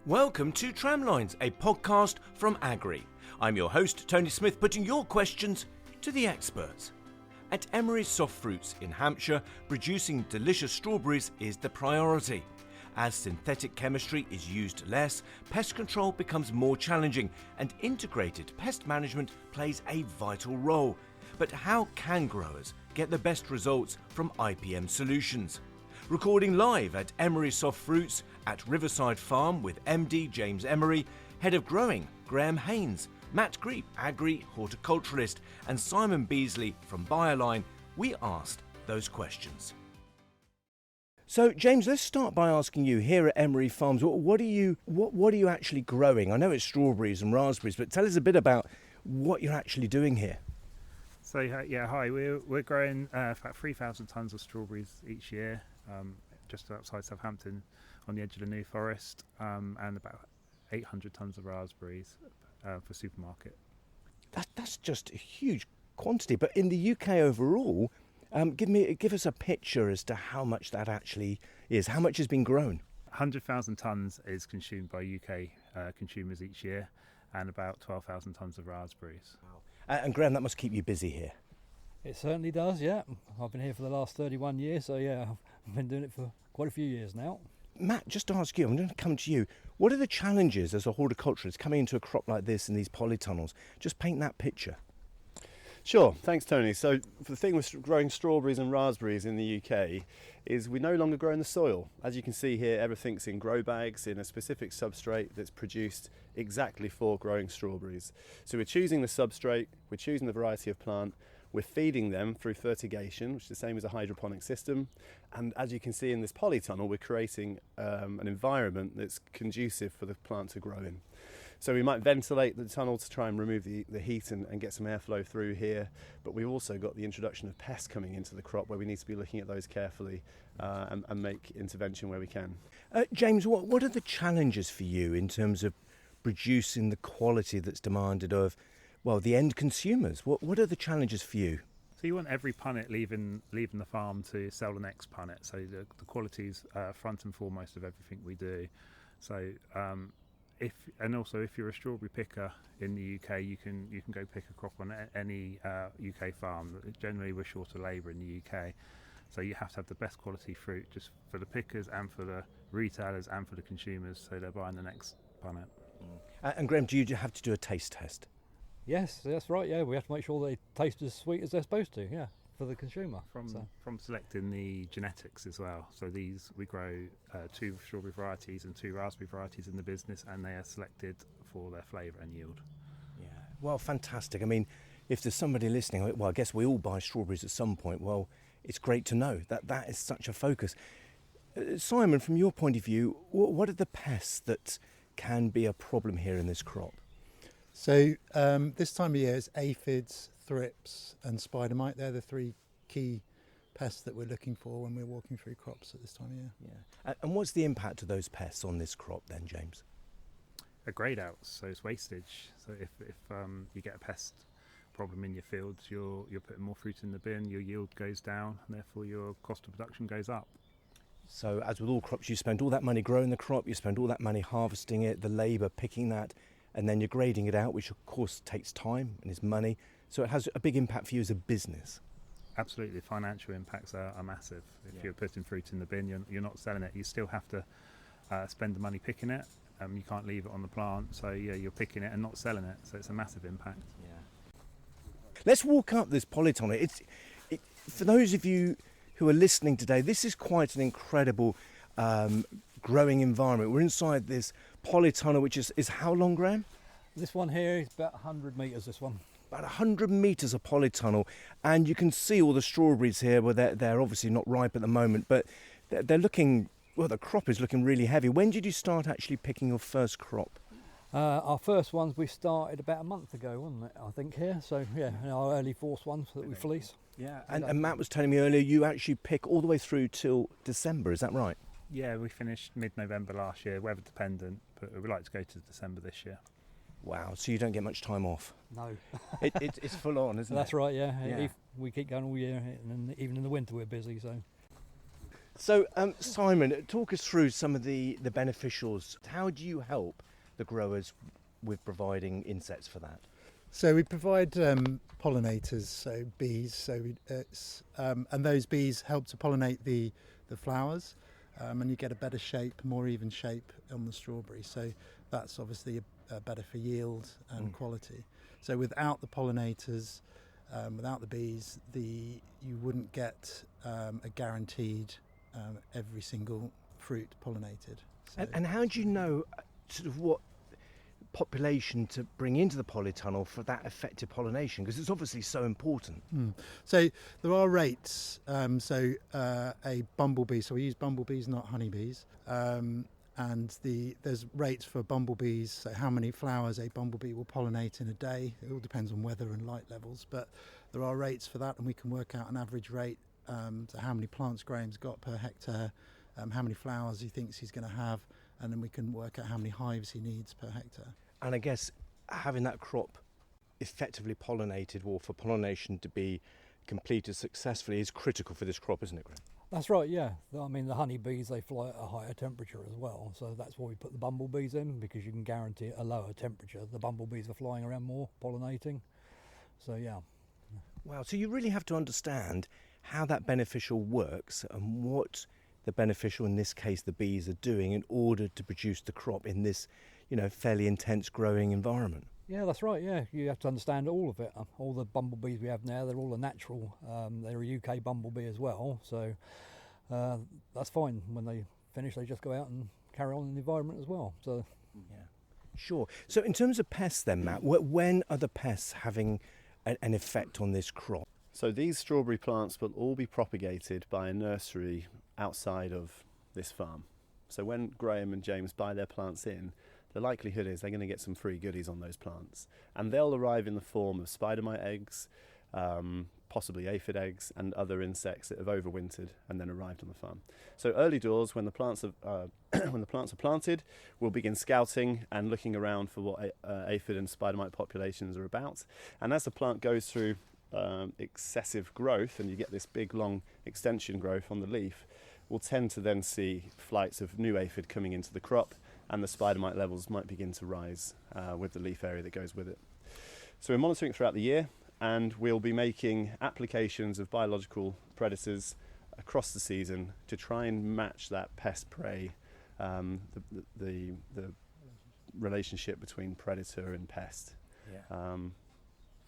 Welcome to Tramlines, a podcast from Agrii. I'm your host, Tony Smith, putting your questions to the experts. At Emery Soft Fruits in Hampshire, producing delicious strawberries is the priority. As synthetic chemistry is used less, pest control becomes more challenging and integrated pest management plays a vital role. But how can growers get the best results from IPM solutions? Recording live at Emery Soft Fruits at Riverside Farm with MD James Emery, Head of Growing Graham Haynes, Matt Greep, Agrii Horticulturalist, and Simon Beasley from Bioline, we asked those questions. So, James, let's start by asking you here at Emery Farms, what are you actually growing? I know it's strawberries and raspberries, but tell us a bit about what you're actually doing here. So hi. We're growing about 3,000 tonnes of strawberries each year, just outside Southampton, on the edge of the New Forest, and about 800 tonnes of raspberries for supermarket. That's just a huge quantity. But in the UK overall, give us a picture as to how much that actually is. How much has been grown? 100,000 tonnes is consumed by UK consumers each year, and about 12,000 tonnes of raspberries. Wow. And Graham, that must keep you busy here. It certainly does, yeah. I've been here for the last 31 years, so yeah, I've been doing it for quite a few years now. Matt, just to ask you, I'm going to come to you. What are the challenges as a horticulturalist coming into a crop like this in these polytunnels? Just paint that picture. Sure, thanks Tony. So the thing with growing strawberries and raspberries in the UK is we no longer grow in the soil. As you can see here, everything's in grow bags in a specific substrate that's produced exactly for growing strawberries. So we're choosing the substrate, we're choosing the variety of plant, we're feeding them through fertigation, which is the same as a hydroponic system. And as you can see in this polytunnel, we're creating an environment that's conducive for the plant to grow in. So we might ventilate the tunnel to try and remove the heat and get some airflow through here, but we've also got the introduction of pests coming into the crop where we need to be looking at those carefully and make intervention where we can. James, what are the challenges for you in terms of producing the quality that's demanded of, well, the end consumers? What are the challenges for you? So you want every punnet leaving the farm to sell the next punnet. So the quality's front and foremost of everything we do. So if you're a strawberry picker in the UK, you can go pick a crop on any UK farm. Generally, we're short of labour in the UK, so you have to have the best quality fruit just for the pickers and for the retailers and for the consumers, so they're buying the next punnet. And Graham, do you have to do a taste test? Yes, that's right, yeah. We have to make sure they taste as sweet as they're supposed to, yeah, for the consumer. From selecting the genetics as well. So we grow 2 strawberry varieties and 2 raspberry varieties in the business, and they are selected for their flavour and yield. Yeah, well, fantastic. I mean, if there's somebody listening, well, I guess we all buy strawberries at some point. Well, it's great to know that is such a focus. Simon, from your point of view, what are the pests that can be a problem here in this crop? So this time of year it's aphids, thrips and spider mite. They're the 3 key pests that we're looking for when we're walking through crops at this time of year. Yeah. And what's the impact of those pests on this crop then, James? A grade out, so it's wastage. So if you get a pest problem in your fields, you're putting more fruit in the bin, your yield goes down, and therefore your cost of production goes up. So as with all crops, you spend all that money growing the crop, you spend all that money harvesting it, the labour picking that, and then you're grading it out, which of course takes time and is money. So it has a big impact for you as a business. Absolutely, financial impacts are massive. If you're putting fruit in the bin, you're not selling it. You still have to spend the money picking it. You can't leave it on the plant, so you're picking it and not selling it. So it's a massive impact. Yeah. Let's walk up this polytunnel. For those of you who are listening today, this is quite an incredible growing environment. We're inside this polytunnel, which is how long, Graham? This one here is about 100 metres, this one. About 100 metres of polytunnel, and you can see all the strawberries here. Well, they're obviously not ripe at the moment, but they're looking, well, the crop is looking really heavy. When did you start actually picking your first crop? Our first ones we started about a month ago, wasn't it, I think, here. So, yeah, our early force ones that we fleece. Yeah, and Matt was telling me earlier you actually pick all the way through till December, is that right? Yeah, we finished mid-November last year, weather dependent, but we'd like to go to December this year. Wow, so you don't get much time off? No. It's full on, isn't it? That's right, yeah. We keep going all year, and even in the winter we're busy, so. So, Simon, talk us through some of the beneficials. How do you help the growers with providing insects for that? So we provide pollinators, so bees. And those bees help to pollinate the flowers, and you get a better shape, more even shape on the strawberry. So that's obviously better for yield and quality. So without the pollinators, without the bees, you wouldn't get a guaranteed every single fruit pollinated. So And how do you know sort of what population to bring into the polytunnel for that effective pollination? Because it's obviously so important. So there are rates. A bumblebee, so we use bumblebees, not honeybees. And there's rates for bumblebees, so how many flowers a bumblebee will pollinate in a day. It all depends on weather and light levels, but there are rates for that, and we can work out an average rate, so how many plants Graham's got per hectare, how many flowers he thinks he's going to have, and then we can work out how many hives he needs per hectare. And I guess having that crop effectively pollinated, or for pollination to be completed successfully, is critical for this crop, isn't it, Graham? That's right, yeah. I mean, the honeybees, they fly at a higher temperature as well, so that's why we put the bumblebees in, because you can guarantee a lower temperature. The bumblebees are flying around more, pollinating. So, yeah. Wow, so you really have to understand how that beneficial works and what the beneficial, in this case the bees, are doing in order to produce the crop in this, fairly intense growing environment. Yeah, that's right, yeah. You have to understand all of it. All the bumblebees we have now, they're all a natural. They're a UK bumblebee as well, so that's fine. When they finish, they just go out and carry on in the environment as well. So, yeah, sure. So in terms of pests then, Matt, when are the pests having an effect on this crop? So these strawberry plants will all be propagated by a nursery outside of this farm. So when Graham and James buy their plants in, the likelihood is they're going to get some free goodies on those plants. And they'll arrive in the form of spider mite eggs, possibly aphid eggs, and other insects that have overwintered and then arrived on the farm. So early doors, when the plants are planted, we'll begin scouting and looking around for what aphid and spider mite populations are about. And as the plant goes through excessive growth, and you get this big long extension growth on the leaf, we'll tend to then see flights of new aphid coming into the crop, and the spider mite levels might begin to rise with the leaf area that goes with it. So we're monitoring throughout the year, and we'll be making applications of biological predators across the season to try and match that pest-prey, the relationship between predator and pest. Yeah.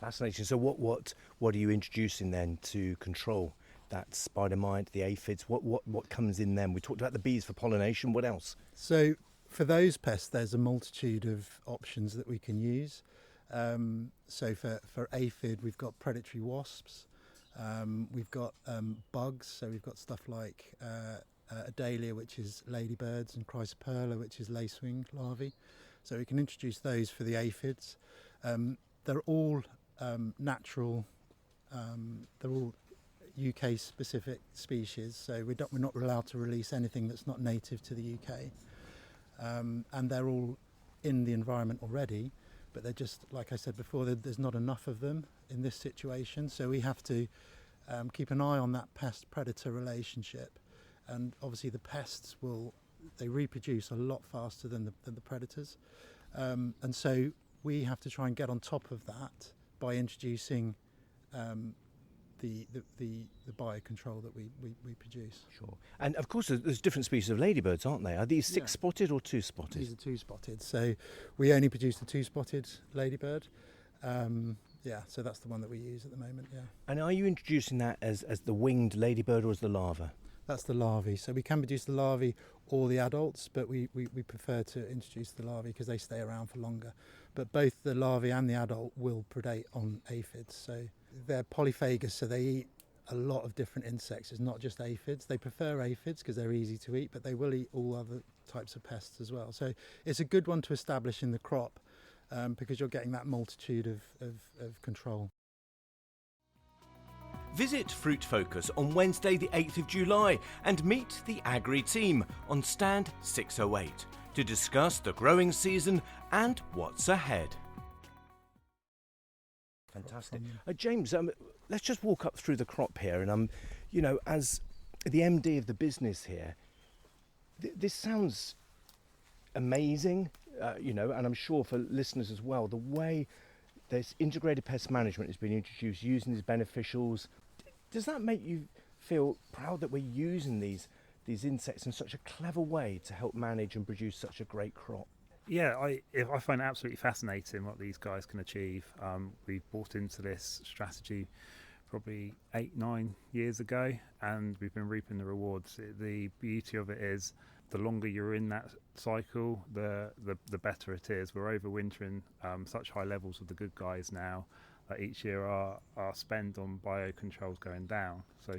Fascinating. So what are you introducing then to control that spider mite, the aphids? What comes in then? We talked about the bees for pollination. What else? So for those pests, there's a multitude of options that we can use. So for aphid, we've got predatory wasps. We've got bugs. So we've got stuff like Adalia, which is ladybirds, and Chrysoperla, which is lacewing larvae. So we can introduce those for the aphids. They're all natural. They're all UK specific species, so we're not allowed to release anything that's not native to the UK. And they're all in the environment already, but they're just, like I said before, there's not enough of them in this situation, so we have to keep an eye on that pest-predator relationship. And obviously the pests they reproduce a lot faster than the predators, and so we have to try and get on top of that by introducing the biocontrol that we produce. Sure. And of course there's different species of ladybirds, aren't there? Are these six-spotted or two-spotted? These are two-spotted. So we only produce the two-spotted ladybird. So that's the one that we use at the moment, yeah. And are you introducing that as the winged ladybird or as the larva? That's the larvae. So we can produce the larvae or the adults, but we prefer to introduce the larvae because they stay around for longer. But both the larvae and the adult will predate on aphids. So they're polyphagous, so they eat a lot of different insects. It's not just aphids. They prefer aphids because they're easy to eat, but they will eat all other types of pests as well. So it's a good one to establish in the crop because you're getting that multitude of control. Visit Fruit Focus on Wednesday the 8th of July and meet the Agrii team on stand 608 to discuss the growing season and what's ahead. Fantastic. James, let's just walk up through the crop here, and as the MD of the business here, this sounds amazing, and I'm sure for listeners as well, the way this integrated pest management has been introduced using these beneficials. Does that make you feel proud that we're using these insects in such a clever way to help manage and produce such a great crop? Yeah, I find it absolutely fascinating what these guys can achieve. We bought into this strategy probably 8-9 years ago, and we've been reaping the rewards. The beauty of it is the longer you're in that cycle, the better it is. We're overwintering such high levels of the good guys now that each year our spend on biocontrol's going down. So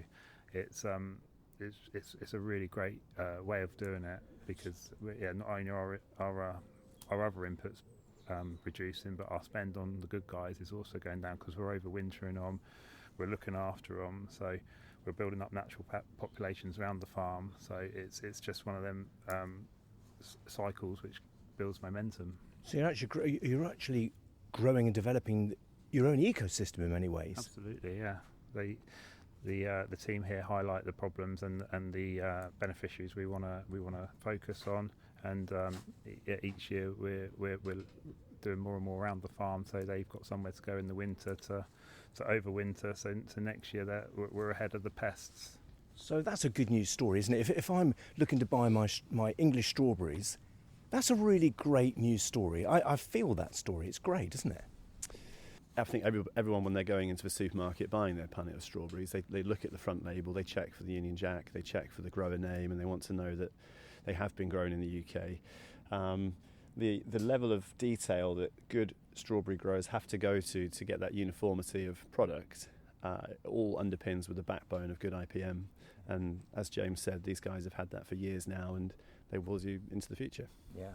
it's a really great way of doing it, because not only are our other inputs reducing, but our spend on the good guys is also going down because we're overwintering them, we're looking after them, so we're building up natural populations around the farm. So it's just one of them cycles which builds momentum. So you're actually growing and developing your own ecosystem in many ways. Absolutely, yeah. The team here highlight the problems and the beneficiaries we want to focus on, and each year we're doing more and more around the farm, so they've got somewhere to go in the winter to overwinter. So next year we're ahead of the pests. So that's a good news story, isn't it? If I'm looking to buy my English strawberries, that's a really great news story. I feel that story. It's great, isn't it? I think everyone, when they're going into a supermarket buying their punnet of strawberries, they look at the front label, they check for the Union Jack, they check for the grower name, and they want to know that they have been grown in the UK. The level of detail that good strawberry growers have to go to get that uniformity of product all underpins with the backbone of good IPM. And as James said, these guys have had that for years now, and they will do into the future. Yeah.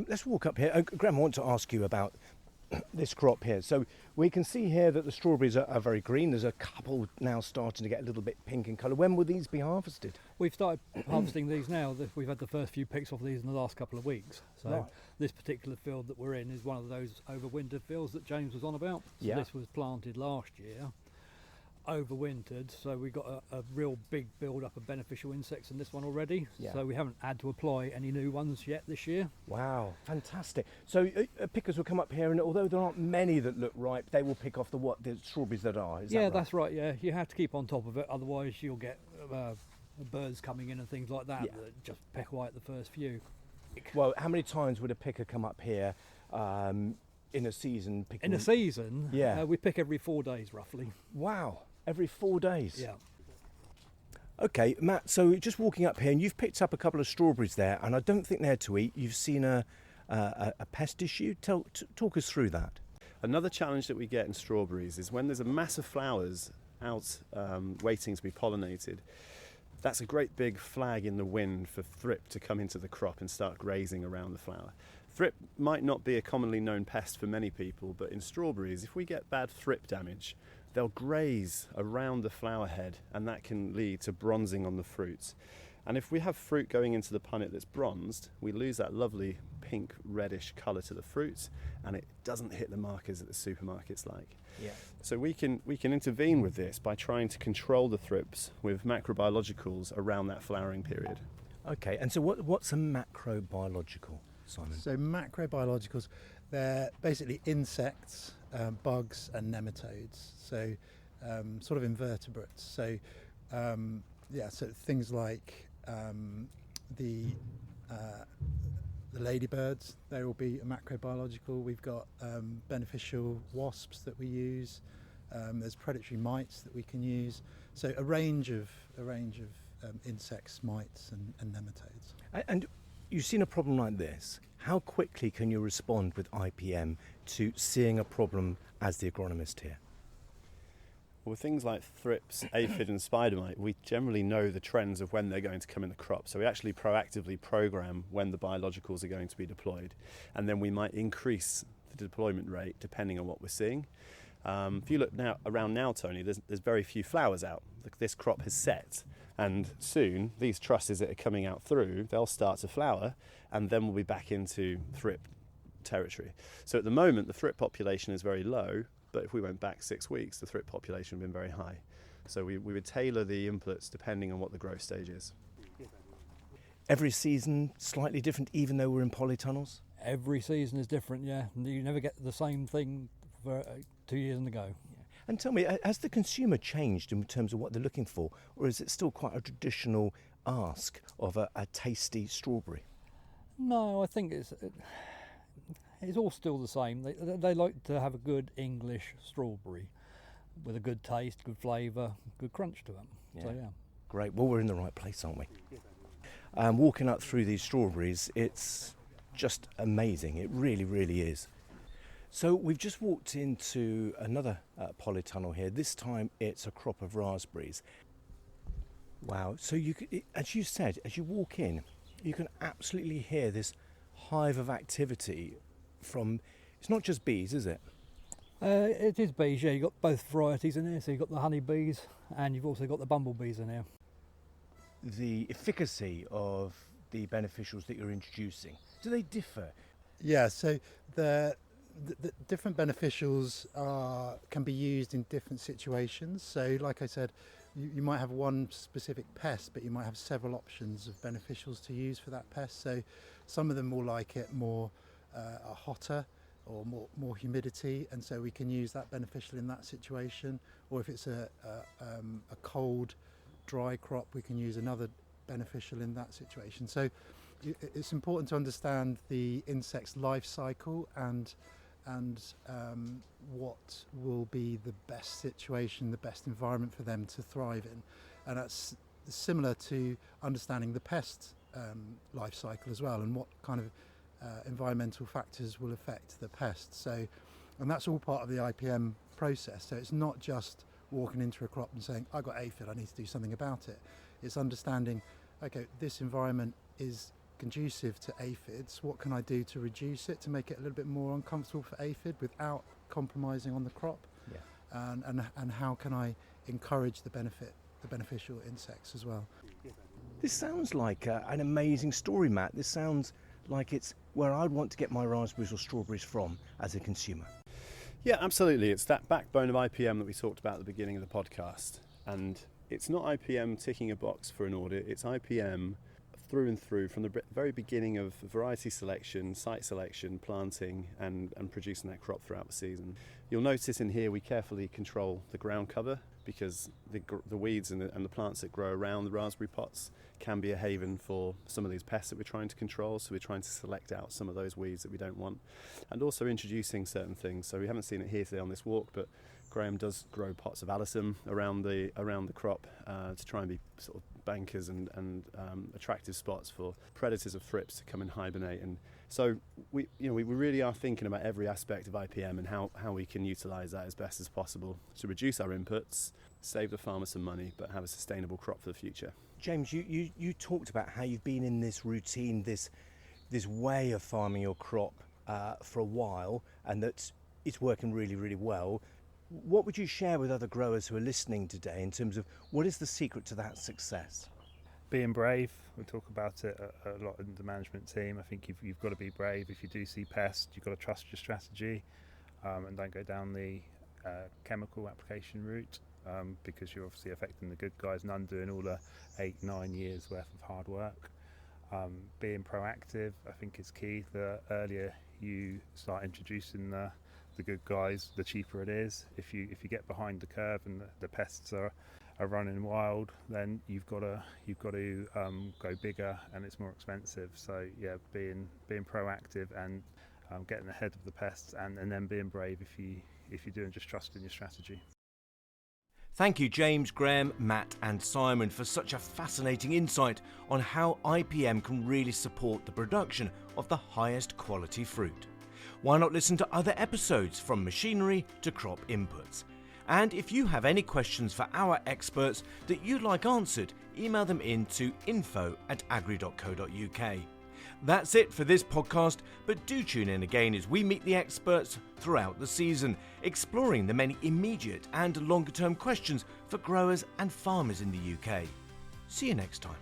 Let's walk up here. Graham, I want to ask you about this crop here. So we can see here that the strawberries are very green. There's a couple now starting to get a little bit pink in colour. When will these be harvested? We've started harvesting these now. We've had the first few picks off these in the last couple of weeks. So right. This particular field that we're in is one of those overwintered fields that James was on about. So yeah. This was planted last year, overwintered, so we got a real big build up of beneficial insects in this one already. Yeah. So we haven't had to apply any new ones yet this year. Wow, fantastic. So pickers will come up here, and although there aren't many that look ripe, they will pick off the strawberries that are. Is that right? That's right. Yeah, you have to keep on top of it, otherwise you'll get birds coming in and things like that that just peck away at the first few. Well, how many times would a picker come up here in a season? In a season, yeah, we pick every 4 days roughly. Wow, every 4 days. Yeah. Okay, Matt, so just walking up here, and you've picked up a couple of strawberries there, and I don't think they're to eat. You've seen a pest issue. Talk us through that. Another challenge that we get in strawberries is when there's a mass of flowers out waiting to be pollinated. That's a great big flag in the wind for thrip to come into the crop and start grazing around the flower. Thrip might not be a commonly known pest for many people, but in strawberries, if we get bad thrip damage, they'll graze around the flower head, and that can lead to bronzing on the fruits. And if we have fruit going into the punnet that's bronzed, we lose that lovely pink reddish colour to the fruits, and it doesn't hit the markers that the supermarkets like. Yeah. So we can intervene with this by trying to control the thrips with macrobiologicals around that flowering period. Okay, and so what's a macrobiological, Simon? So macrobiologicals, they're basically insects, bugs and nematodes, so sort of invertebrates. So so things like the ladybirds, they will be a macrobiological. We've got beneficial wasps that we use. There's predatory mites that we can use. So a range of insects, mites and nematodes. And you've seen a problem like this. How quickly can you respond with IPM to seeing a problem as the agronomist here? With things like thrips, aphid and spider mite, we generally know the trends of when they're going to come in the crop. So we actually proactively program when the biologicals are going to be deployed. And then we might increase the deployment rate depending on what we're seeing. If you look around now, Tony, there's very few flowers out. This crop has set. And soon, these trusses that are coming out through, they'll start to flower, and then we'll be back into thrip territory. So at the moment, the thrip population is very low, but if we went back 6 weeks, the thrip population would have been very high. So we would tailor the inputs depending on what the growth stage is. Every season slightly different, even though we're in polytunnels? Every season is different, yeah. You never get the same thing for 2 years in a go. And tell me, has the consumer changed in terms of what they're looking for, or is it still quite a traditional ask of a tasty strawberry? No, I think it's all still the same. They like to have a good English strawberry with a good taste, good flavour, good crunch to them. Yeah. So yeah. Great. Well, we're in the right place, aren't we? Walking up through these strawberries, it's just amazing. It really, really is. So we've just walked into another polytunnel here. This time it's a crop of raspberries. Wow. So you could, as you said, as you walk in, you can absolutely hear this hive of activity from, it's not just bees, is it? It is bees, yeah. You've got both varieties in here. So you've got the honey bees and you've also got the bumblebees in here. The efficacy of the beneficials that you're introducing, do they differ? Yeah, so the different beneficials can be used in different situations. So like I said, you might have one specific pest, but you might have several options of beneficials to use for that pest. So some of them will like it more hotter or more humidity, and so we can use that beneficial in that situation. Or if it's a cold, dry crop, we can use another beneficial in that situation. So it's important to understand the insect's life cycle and what will be the best situation, the best environment for them to thrive in. And that's similar to understanding the pest life cycle as well, and what kind of environmental factors will affect the pest. So, and that's all part of the IPM process. So it's not just walking into a crop and saying, I've got aphid, I need to do something about it. It's understanding, okay, this environment is conducive to aphids. What can I do to reduce it, to make it a little bit more uncomfortable for aphid without compromising on the crop? Yeah. And how can I encourage the beneficial insects as well? This sounds like an amazing story, Matt. This sounds like it's where I'd want to get my raspberries or strawberries from as a consumer. Yeah, absolutely. It's that backbone of IPM that we talked about at the beginning of the podcast. And it's not IPM ticking a box for an audit, it's IPM through and through, from the very beginning of variety selection, site selection, planting and producing that crop throughout the season. You'll notice in here we carefully control the ground cover, because the weeds and the plants that grow around the raspberry pots can be a haven for some of these pests that we're trying to control. So we're trying to select out some of those weeds that we don't want, and also introducing certain things. So we haven't seen it here today on this walk, but Graham does grow pots of alyssum around the crop to try and be sort of bankers and attractive spots for predators of thrips to come and hibernate. And so we really are thinking about every aspect of IPM and how we can utilise that as best as possible to reduce our inputs, save the farmer some money, but have a sustainable crop for the future. James, you talked about how you've been in this routine, this way of farming your crop for a while, and that it's working really, really well. What would you share with other growers who are listening today in terms of what is the secret to that success? Being brave. We talk about it a lot in the management team. I think you've got to be brave. If you do see pests, you've got to trust your strategy and don't go down the chemical application route, because you're obviously affecting the good guys and undoing all the 8-9 years worth of hard work. Being proactive, I think, is key. The earlier you start introducing the good guys, the cheaper it is. If you get behind the curve and the pests are running wild, then you've got to go bigger, and it's more expensive. So yeah, being proactive and getting ahead of the pests, and then being brave if you're doing, just trusting your strategy. Thank you, James, Graham, Matt and Simon, for such a fascinating insight on how IPM can really support the production of the highest quality fruit. Why not listen to other episodes, from machinery to crop inputs? And if you have any questions for our experts that you'd like answered, email them in to info@agrii.co.uk. That's it for this podcast, but do tune in again as we meet the experts throughout the season, exploring the many immediate and longer term questions for growers and farmers in the UK. See you next time.